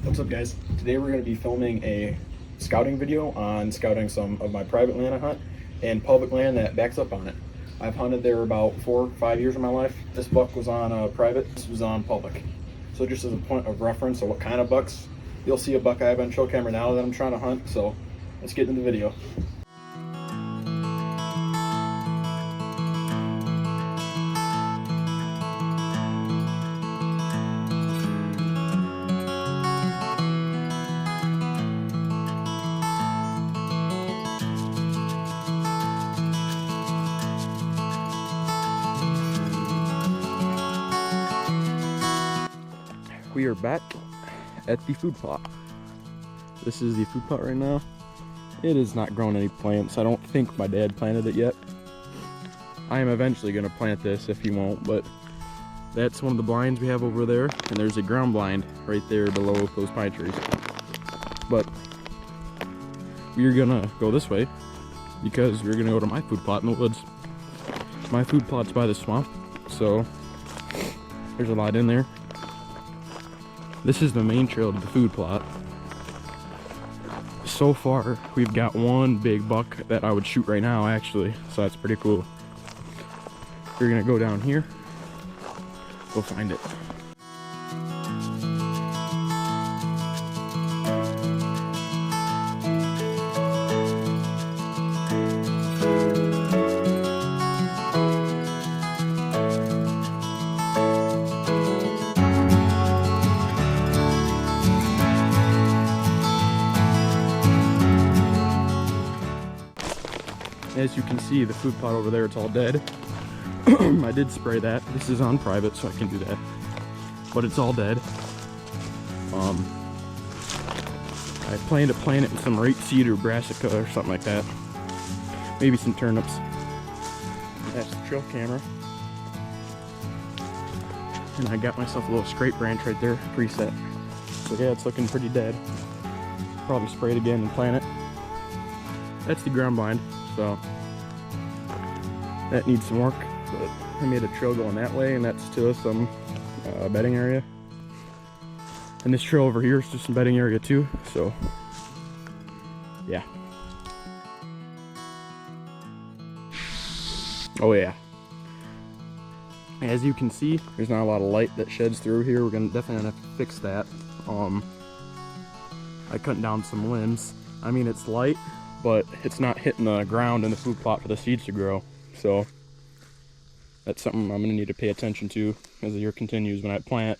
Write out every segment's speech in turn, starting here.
What's up, guys? Today we're going to be filming a scouting video on scouting some of my private land I hunt and public land that backs up on it. I've hunted there about 4 or 5 years of my life. This buck was on private, this was on public. So just as a point of reference of what kind of bucks, you'll see a buck I have on trail camera now that I'm trying to hunt, so let's get into the video. We are back at the food plot. This is the food plot right now. It has not grown any plants. I don't think my dad planted it yet. I am eventually going to plant this if he won't, but that's one of the blinds we have over there, and there's a ground blind right there below those pine trees. But we're gonna go this way because we're gonna go to my food plot in the woods. My food plot's by the swamp, so there's a lot in there. This is the main trail to the food plot. So far, we've got one big buck that I would shoot right now, actually, so that's pretty cool. We're gonna go down here, go find it. As you can see, the food plot over there, it's all dead. I did spray that. This is on private, so I can do that. But it's all dead. I plan to plant it with some rapeseed or brassica or something like that. Maybe some turnips. That's the trail camera. And I got myself a little scrape branch right there, preset. So yeah, it's looking pretty dead. Probably spray it again and plant it. That's the ground blind. So that needs some work, but I made a trail going that way, and that's to some bedding area. And this trail over here is just some bedding area too, so yeah. Oh yeah. As you can see, there's not a lot of light that sheds through here. We're definitely gonna have to fix that. I cut down some limbs. I mean, it's light, but it's not hitting the ground in the food plot for the seeds to grow. So that's something I'm gonna need to pay attention to as the year continues when I plant,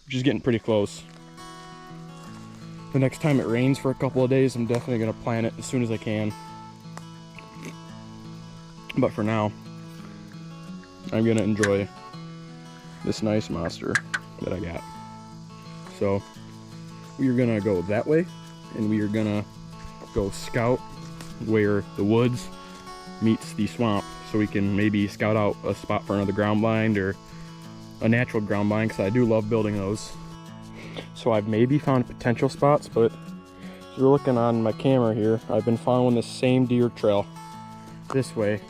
which is getting pretty close. The next time it rains for a couple of days, I'm definitely gonna plant it as soon as I can. But for now, I'm gonna enjoy this nice monster that I got. So we are gonna go that way, and we are gonna go scout where the woods meets the swamp, so we can maybe scout out a spot for another ground blind or a natural ground blind, because I do love building those. So I've maybe found potential spots, but as you're looking on my camera here, I've been following the same deer trail this way.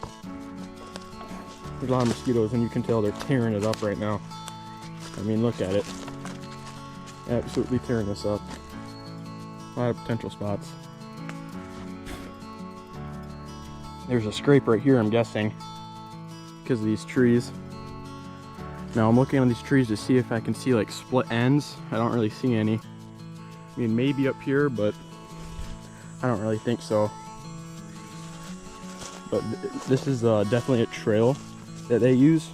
There's a lot of mosquitoes, and you can tell they're tearing it up right now. I mean, look at it. Absolutely tearing this up. A lot of potential spots. There's a scrape right here, I'm guessing, because of these trees. Now I'm looking at these trees to see if I can see like split ends. I don't really see any. I mean, maybe up here, but I don't really think so. But this is definitely a trail that they use.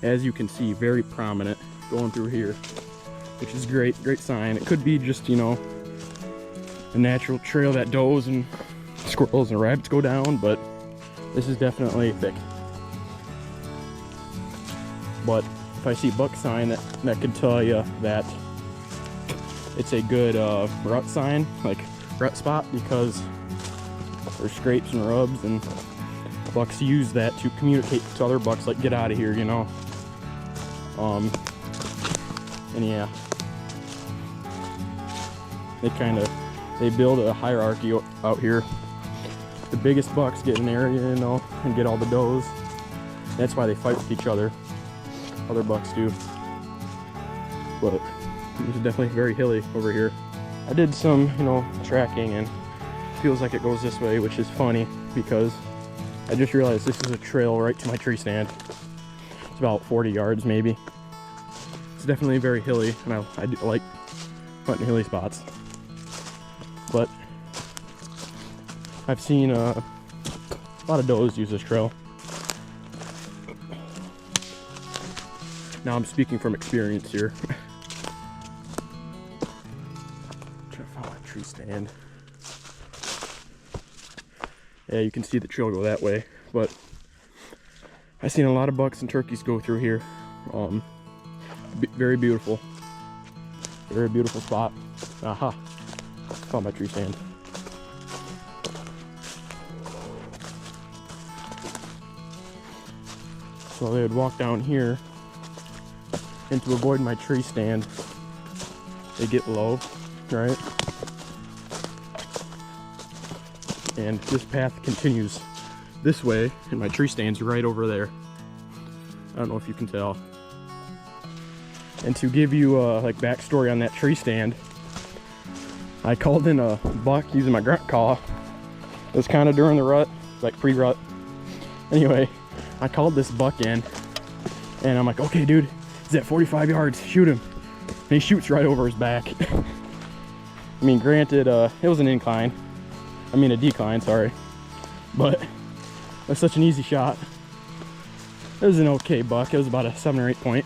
As you can see, very prominent going through here, which is great sign. It could be just, you know, a natural trail that does and squirrels and rabbits go down, but this is definitely thick. But if I see buck sign, that could tell you that it's a good rut sign, like rut spot, because there's scrapes and rubs, and bucks use that to communicate to other bucks, like, get out of here, you know. And yeah, they build a hierarchy out here. The biggest bucks get an area, you know, and get all the does. That's why they fight with each other. Other bucks do. But It's definitely very hilly over here. I did some, tracking, and it feels like it goes this way, which is funny because I just realized this is a trail right to my tree stand. It's about 40 yards maybe. It's definitely very hilly, and I do like hunting hilly spots. But I've seen a lot of does use this trail. Now I'm speaking from experience here. Trying to follow a tree stand. Yeah, you can see the trail go that way, but I've seen a lot of bucks and turkeys go through here. Very beautiful. Very beautiful spot. Aha. Found my tree stand. So they would walk down here, and to avoid my tree stand, they get low, right? And this path continues this way, and my tree stand's right over there. I don't know if you can tell. And to give you like backstory on that tree stand, I called in a buck using my grunt call. It was kind of during the rut, like pre-rut. Anyway, I called this buck in, and I'm like, okay, dude, he's at 45 yards, shoot him. And he shoots right over his back. I mean, granted, it was an incline. I mean, a decline, sorry. But that's such an easy shot. It was an okay buck. It was about a 7 or 8 point.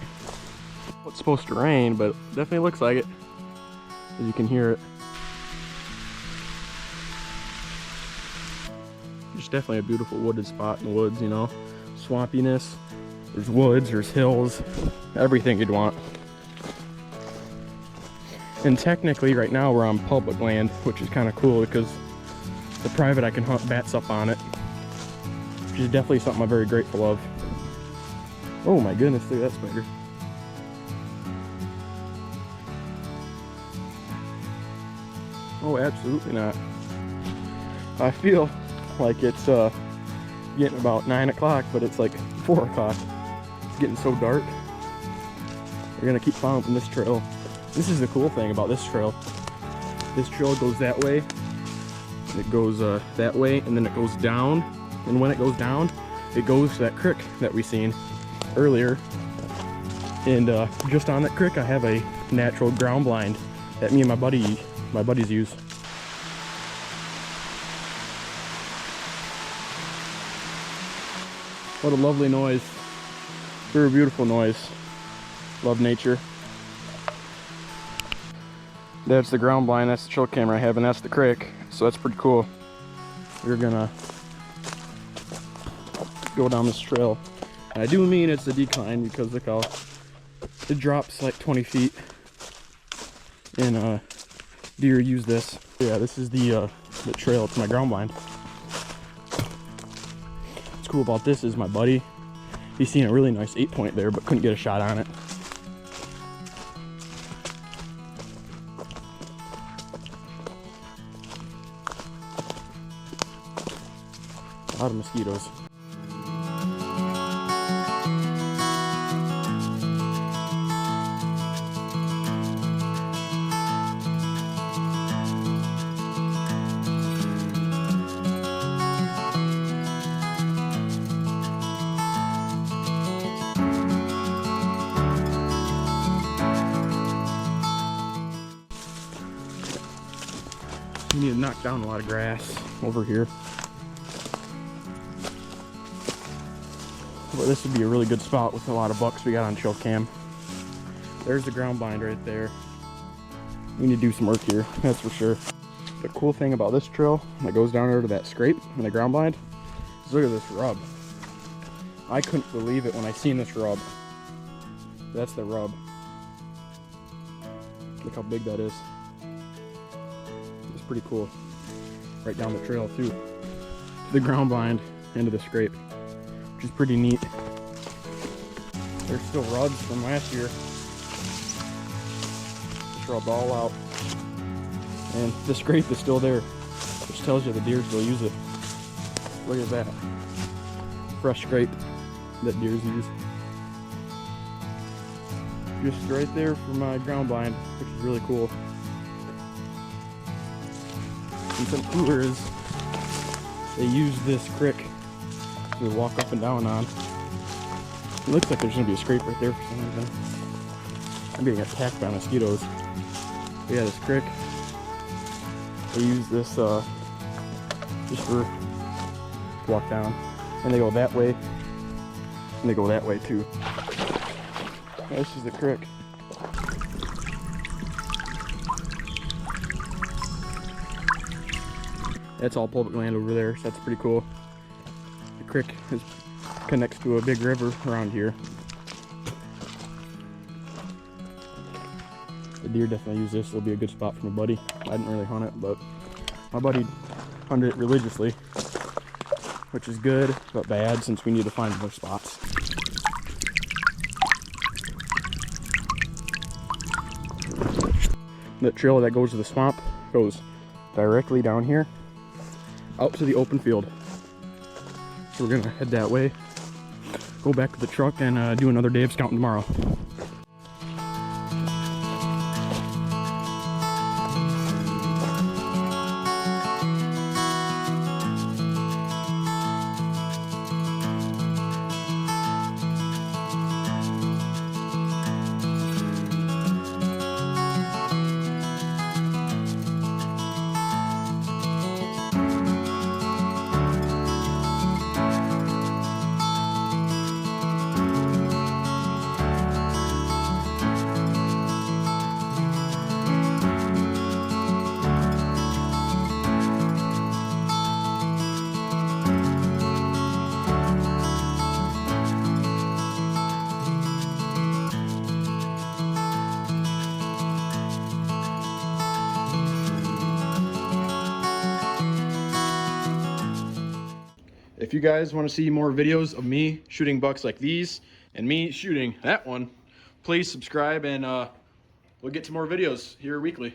It's supposed to rain, but it definitely looks like it. As you can hear it. It's definitely a beautiful wooded spot in the woods, Swampiness. There's woods, there's hills, everything you'd want. And technically right now we're on public land, which is kind of cool because the private I can hunt bats up on it, which is definitely something I'm very grateful of. Oh my goodness, look at that spider. Oh, absolutely not. I feel like it's getting about 9 o'clock, but it's like 4 o'clock. It's getting so dark. We're gonna keep following this trail. This is the cool thing about this trail. This trail goes that way, it goes that way, and then it goes down. And when it goes down, it goes to that creek that we seen earlier. And just on that creek, I have a natural ground blind that me and my buddies use. What a lovely noise. Very beautiful noise. Love nature. That's the ground blind, that's the trail camera I have, and that's the creek. So that's pretty cool. We're gonna go down this trail. And I do mean it's a decline because look how it drops like 20 feet. And deer use this. Yeah, this is the trail to my ground blind. What's cool about this is my buddy, he's seen a really nice 8 point there, but couldn't get a shot on it. A lot of mosquitoes. We need to knock down a lot of grass over here. But this would be a really good spot with a lot of bucks we got on trail cam. There's the ground blind right there. We need to do some work here, that's for sure. The cool thing about this trail that goes down there to that scrape and the ground blind is look at this rub. I couldn't believe it when I seen this rub. That's the rub. Look how big that is. It's pretty cool. Right down the trail too. To the ground blind into the scrape, which is pretty neat. There's still rubs from last year. Just rubbed all out. And the scrape is still there, which tells you the deer still use it. Look at that. Fresh scrape that deers use. just right there for my ground blind, which is really cool. And some cooler is they use this crick to walk up and down on. It looks like there's gonna be a scrape right there for some reason. I'm getting attacked by mosquitoes. But yeah, this crick, they use this just for walk down, and they go that way, and they go that way too. This is the crick. That's all public land over there, so that's pretty cool. The creek connects to a big river around here. The deer definitely use this. It'll be a good spot for my buddy. I didn't really hunt it, but my buddy hunted it religiously, which is good but bad since we need to find more spots. The trail that goes to the swamp goes directly down here out to the open field. So we're gonna head that way, go back to the truck, and do another day of scouting tomorrow. If you guys want to see more videos of me shooting bucks like these and me shooting that one, please subscribe, and we'll get to more videos here weekly.